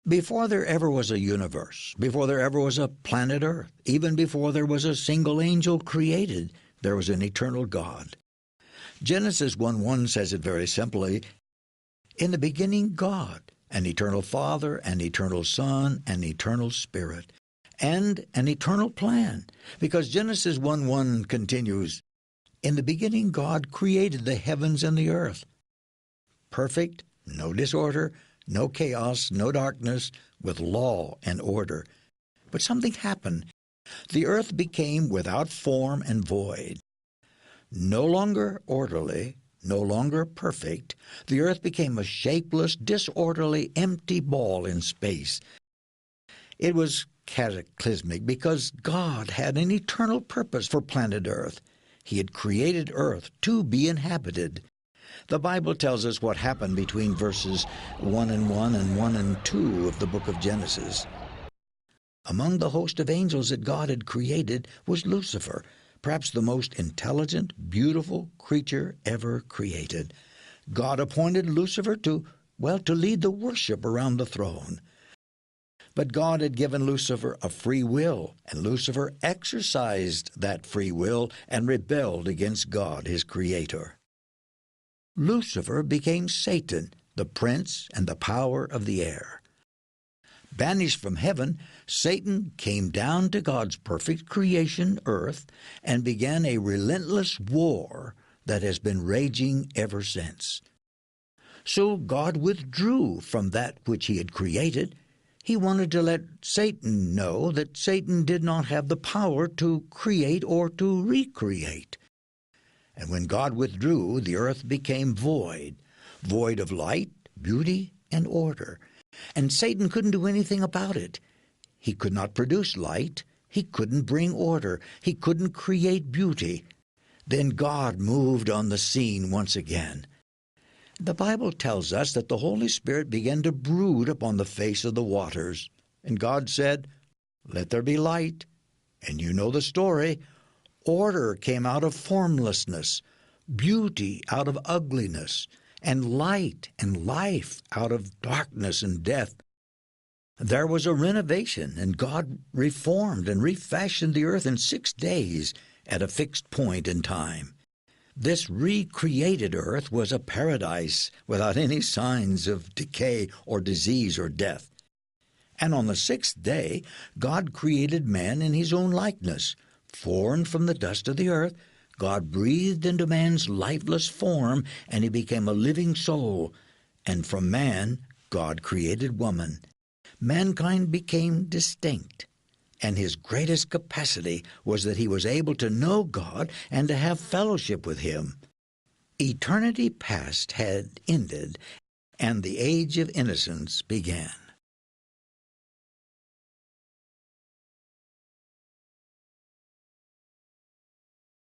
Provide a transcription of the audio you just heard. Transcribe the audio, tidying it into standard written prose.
Before there ever was a universe, before there ever was a planet Earth, even before there was a single angel created, there was an eternal God. Genesis 1:1 says it very simply, "In the beginning God, an eternal Father, an eternal Son, an eternal Spirit, and an eternal plan." Because Genesis 1:1 continues, "In the beginning God created the heavens and the earth." Perfect, no disorder, no chaos, no darkness, with law and order. But something happened. The earth became without form and void. No longer orderly, no longer perfect, the earth became a shapeless, disorderly, empty ball in space. It was cataclysmic because God had an eternal purpose for planet Earth. He had created Earth to be inhabited. The Bible tells us what happened between verses 1:1 and 1:2 of the book of Genesis. Among the host of angels that God had created was Lucifer, perhaps the most intelligent, beautiful creature ever created. God appointed Lucifer to lead the worship around the throne. But God had given Lucifer a free will, and Lucifer exercised that free will and rebelled against God, his creator. Lucifer became Satan, the prince and the power of the air. Banished from heaven, Satan came down to God's perfect creation, earth, and began a relentless war that has been raging ever since. So God withdrew from that which he had created. He wanted to let Satan know that Satan did not have the power to create or to recreate. And when God withdrew, the earth became void of light, beauty, and order. And Satan couldn't do anything about it. He could not produce light. He couldn't bring order. He couldn't create beauty. Then God moved on the scene once again. The Bible tells us that the Holy Spirit began to brood upon the face of the waters. And God said, "Let there be light." And you know the story. Order came out of formlessness, beauty out of ugliness, and light and life out of darkness and death. There was a renovation, and God reformed and refashioned the earth in 6 days at a fixed point in time. This recreated earth was a paradise without any signs of decay or disease or death. And on the 6th day, God created man in his own likeness. Formed from the dust of the earth, God breathed into man's lifeless form, and he became a living soul. And from man, God created woman. Mankind became distinct, and his greatest capacity was that he was able to know God and to have fellowship with him. Eternity past had ended, and the age of innocence began.